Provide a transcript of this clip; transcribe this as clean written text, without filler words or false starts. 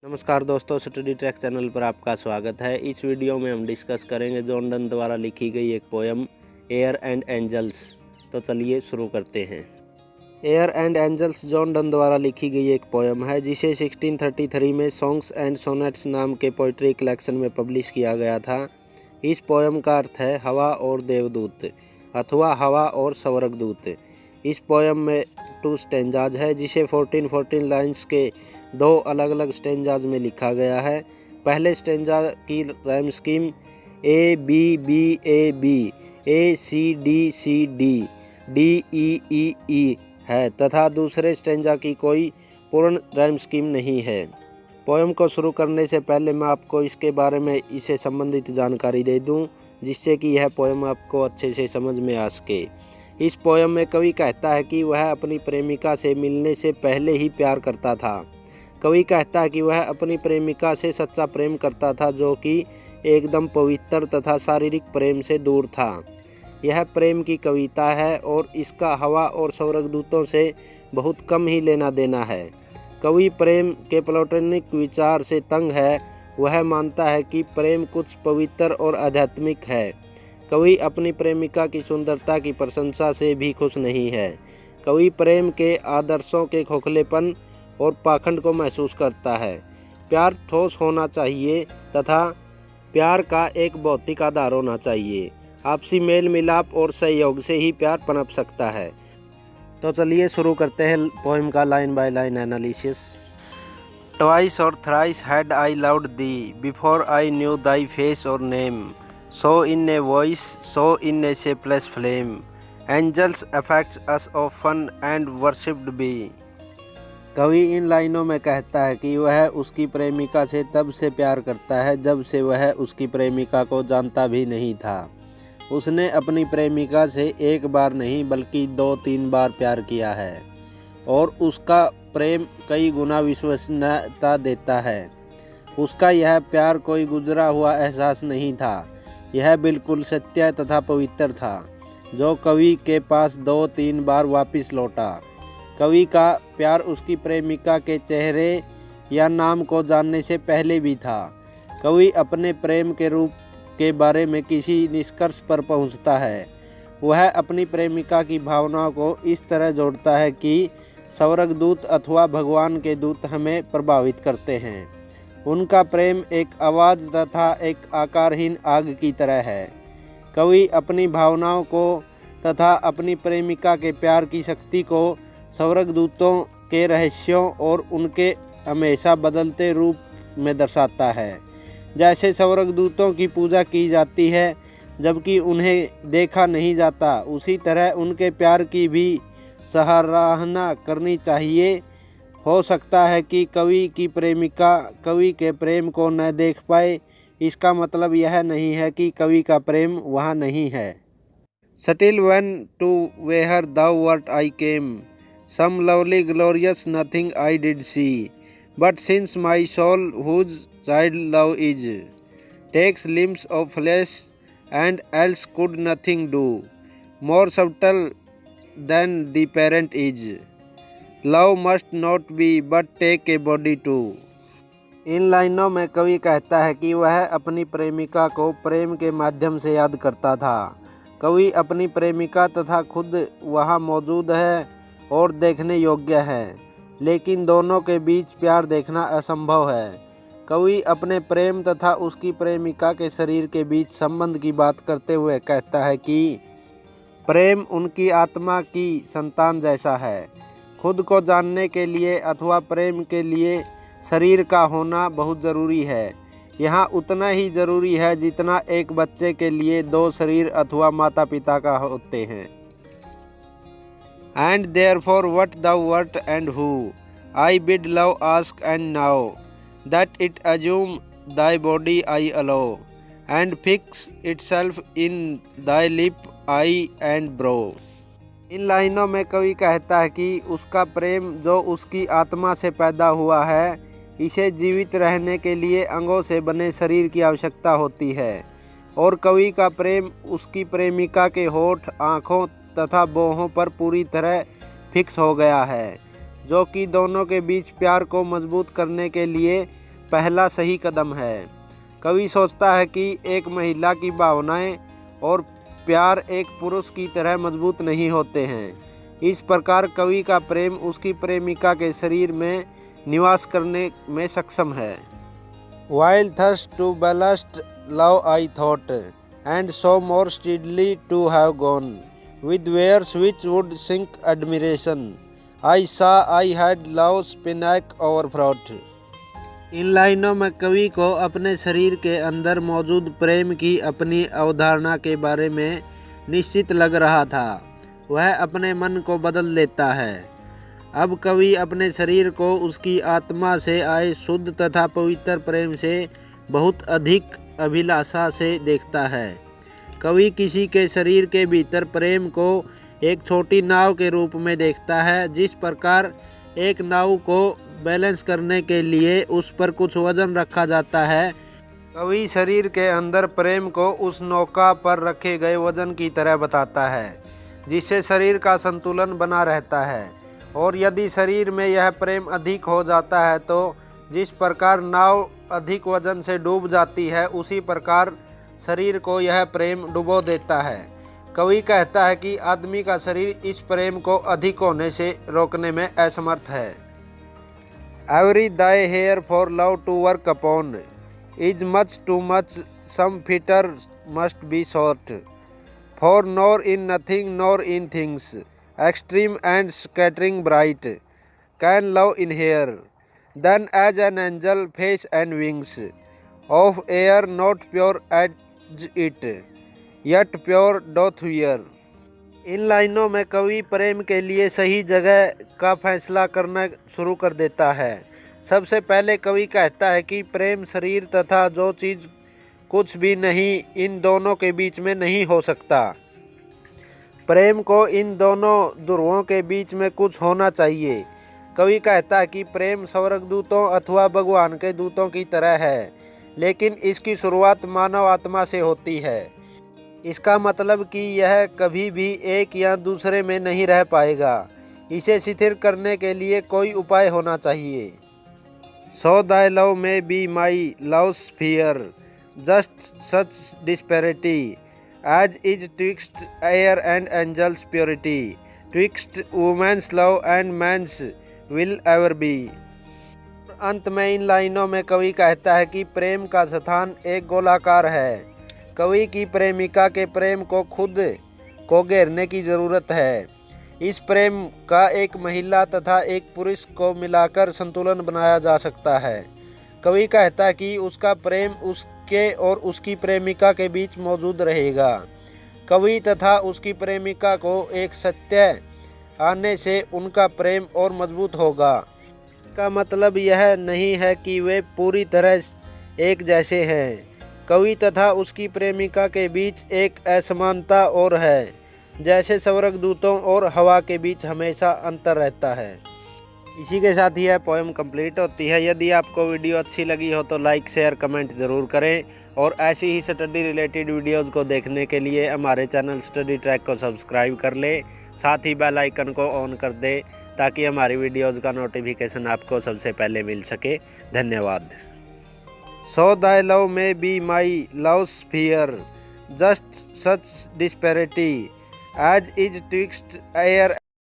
नमस्कार दोस्तों, study track channel पर आपका स्वागत है। इस वीडियो में हम डिस्कस करेंगे जॉन डन द्वारा लिखी गई एक पोएम एयर एंड एंजल्स। तो चलिए शुरू करते हैं। Air and angels John Donne द्वारा लिखी गई एक पोएम है जिसे 1633 में सॉन्ग्स एंड सोनेट्स नाम के पोइट्री कलेक्शन में पब्लिश किया गया था। इस पोएम का अर्थ है हवा और देवदूत अथवा हवा और स्वर्गदूत। इस पोएम में 2 स्टेंजाज है जिसे 14 लाइन्स के 2 अलग अलग स्टेंजाज में लिखा गया है। पहले स्टेंजा की rhyme scheme A B B A B, A C D D E E E है तथा दूसरे स्टेंजा की कोई पूर्ण राइम स्कीम नहीं है। पोएम को शुरू करने से पहले मैं आपको इसके बारे में इससे संबंधित जानकारी दे दूं, जिससे कि यह पोएम आपको अच्छे से समझ में आ सके। इस पोएम में कवि कहता है कि वह अपनी प्रेमिका से मिलने से पहले ही प्यार करता था। कवि कहता है कि वह अपनी प्रेमिका से सच्चा प्रेम करता था, जो कि एकदम पवित्र तथा शारीरिक प्रेम से दूर था। यह प्रेम की कविता है और इसका हवा और स्वर्गदूतों से बहुत कम ही लेना देना है। कवि प्रेम के प्लेटोनिक विचार से तंग है। वह मानता है कि प्रेम कुछ पवित्र और आध्यात्मिक है। कवि अपनी प्रेमिका की सुंदरता की प्रशंसा से भी खुश नहीं है। कवि प्रेम के आदर्शों के खोखलेपन और पाखंड को महसूस करता है। प्यार ठोस होना चाहिए तथा प्यार का एक भौतिक आधार होना चाहिए। आपसी मेल मिलाप और सहयोग से ही प्यार पनप सकता है। तो चलिए शुरू करते हैं पोएम का line by line analysis. Twice or thrice had I loved thee before I knew thy face or name, so in a voice, so in a shapeless flame, angels affects us often and worshipped be। कवि इन लाइनों में कहता है कि वह उसकी प्रेमिका से तब से प्यार करता है जब से वह उसकी प्रेमिका को जानता भी नहीं था। उसने अपनी प्रेमिका से एक बार नहीं बल्कि 2-3 बार प्यार किया है और उसका प्रेम कई गुना विश्वसनीयता देता है। उसका यह प्यार कोई गुजरा हुआ एहसास नहीं था, यह बिल्कुल सत्य तथा पवित्र था, जो कवि के पास 2-3 बार वापस लौटा। कवि का प्यार उसकी प्रेमिका के चेहरे या नाम को जानने से पहले भी था। कवि अपने प्रेम के रूप के बारे में किसी निष्कर्ष पर पहुंचता है। वह अपनी प्रेमिका की भावनाओं को इस तरह जोड़ता है कि स्वर्गदूत अथवा भगवान के दूत हमें प्रभावित करते हैं। उनका प्रेम एक आवाज़ तथा एक आकारहीन आग की तरह है। कवि अपनी भावनाओं को तथा अपनी प्रेमिका के प्यार की शक्ति को स्वर्गदूतों के रहस्यों और उनके हमेशा बदलते रूप में दर्शाता है। जैसे स्वर्गदूतों की पूजा की जाती है जबकि उन्हें देखा नहीं जाता, उसी तरह उनके प्यार की भी सराहना करनी चाहिए। हो सकता है कि कवि की प्रेमिका कवि के प्रेम को न देख पाए। इसका मतलब यह नहीं है कि कवि का प्रेम वहाँ नहीं है। Still when to where thou wert I came, some lovely glorious nothing I did see, but since my soul whose child love is, takes limbs of flesh and else could nothing do, more subtle than the parent is, love must not be but take a body too। इन लाइनों में कवि कहता है कि वह अपनी प्रेमिका को प्रेम के माध्यम से याद करता था। कवि अपनी प्रेमिका तथा खुद वहाँ मौजूद है और देखने योग्य है, लेकिन दोनों के बीच प्यार देखना असंभव है। कवि अपने प्रेम तथा उसकी प्रेमिका के शरीर के बीच संबंध की बात करते हुए कहता है कि प्रेम उनकी आत्मा की संतान जैसा है। खुद को जानने के लिए अथवा प्रेम के लिए शरीर का होना बहुत ज़रूरी है। यहाँ उतना ही ज़रूरी है जितना एक बच्चे के लिए 2 शरीर अथवा माता पिता का होते हैं। And therefore what thou wert and who, I bid love ask and now, that it assume thy body I allow, and fix itself in thy lip eye and brow। इन लाइनों में कवि कहता है कि उसका प्रेम जो उसकी आत्मा से पैदा हुआ है, इसे जीवित रहने के लिए अंगों से बने शरीर की आवश्यकता होती है, और कवि का प्रेम उसकी प्रेमिका के होठ, आँखों तथा बाहों पर पूरी तरह फिक्स हो गया है, जो कि दोनों के बीच प्यार को मजबूत करने के लिए पहला सही कदम है। कवि सोचता है कि एक महिला की भावनाएं और प्यार एक पुरुष की तरह मजबूत नहीं होते हैं। इस प्रकार कवि का प्रेम उसकी प्रेमिका के शरीर में निवास करने में सक्षम है। While thirst to ballast love I thought, and so more steadily to have gone, with wares which would sink admiration, I saw I had love's pinnacle overfraught। इन लाइनों में कवि को अपने शरीर के अंदर मौजूद प्रेम की अपनी अवधारणा के बारे में निश्चित लग रहा था। वह अपने मन को बदल लेता है। अब कवि अपने शरीर को उसकी आत्मा से आए शुद्ध तथा पवित्र प्रेम से बहुत अधिक अभिलाषा से देखता है। कवि किसी के शरीर के भीतर प्रेम को एक छोटी नाव के रूप में देखता है। जिस प्रकार एक नाव को बैलेंस करने के लिए उस पर कुछ वजन रखा जाता है, कवि शरीर के अंदर प्रेम को उस नौका पर रखे गए वजन की तरह बताता है, जिससे शरीर का संतुलन बना रहता है। और यदि शरीर में यह प्रेम अधिक हो जाता है तो जिस प्रकार नाव अधिक वजन से डूब जाती है, उसी प्रकार शरीर को यह प्रेम डुबो देता है। कवि कहता है कि आदमी का शरीर इस प्रेम को अधिक होने से रोकने में असमर्थ है। Every thy hair for love to work upon is much too much, some fitter must be sought. For nor in nothing nor in things, extreme and scattering bright, can love inhere. Then as an angel face and wings, of air not pure as it, yet pure doth wear। इन लाइनों में कवि प्रेम के लिए सही जगह का फैसला करना शुरू कर देता है। सबसे पहले कवि कहता है कि प्रेम शरीर तथा जो चीज़ कुछ भी नहीं, इन दोनों के बीच में नहीं हो सकता। प्रेम को इन दोनों ध्रुवों के बीच में कुछ होना चाहिए। कवि कहता है कि प्रेम स्वर्गदूतों अथवा भगवान के दूतों की तरह है, लेकिन इसकी शुरुआत मानव आत्मा से होती है। इसका मतलब कि यह कभी भी एक या दूसरे में नहीं रह पाएगा। इसे स्थिर करने के लिए कोई उपाय होना चाहिए। So thy love may be my love's fear, just such disparity as is twixt air and angel's purity, twixt woman's love and man's will ever be। अंत में इन लाइनों में कवि कहता है कि प्रेम का स्थान एक गोलाकार है। कवि की प्रेमिका के प्रेम को खुद को घेरने की ज़रूरत है। इस प्रेम का एक महिला तथा एक पुरुष को मिलाकर संतुलन बनाया जा सकता है। कवि कहता है कि उसका प्रेम उसके और उसकी प्रेमिका के बीच मौजूद रहेगा। कवि तथा उसकी प्रेमिका को एक सत्य आने से उनका प्रेम और मजबूत होगा। इसका मतलब यह नहीं है कि वे पूरी तरह एक जैसे हैं। कवि तथा उसकी प्रेमिका के बीच एक असमानता और है, जैसे स्वर्गदूतों और हवा के बीच हमेशा अंतर रहता है। इसी के साथ ही यह पोएम कंप्लीट होती है। यदि आपको वीडियो अच्छी लगी हो तो लाइक शेयर कमेंट ज़रूर करें, और ऐसी ही स्टडी रिलेटेड वीडियोज़ को देखने के लिए हमारे चैनल स्टडी ट्रैक को सब्सक्राइब कर लें। साथ ही बेल आइकन को ऑन कर दें ताकि हमारी वीडियोज़ का नोटिफिकेशन आपको सबसे पहले मिल सके। धन्यवाद। So thy love may be my love's fear, just such disparity as is twixt air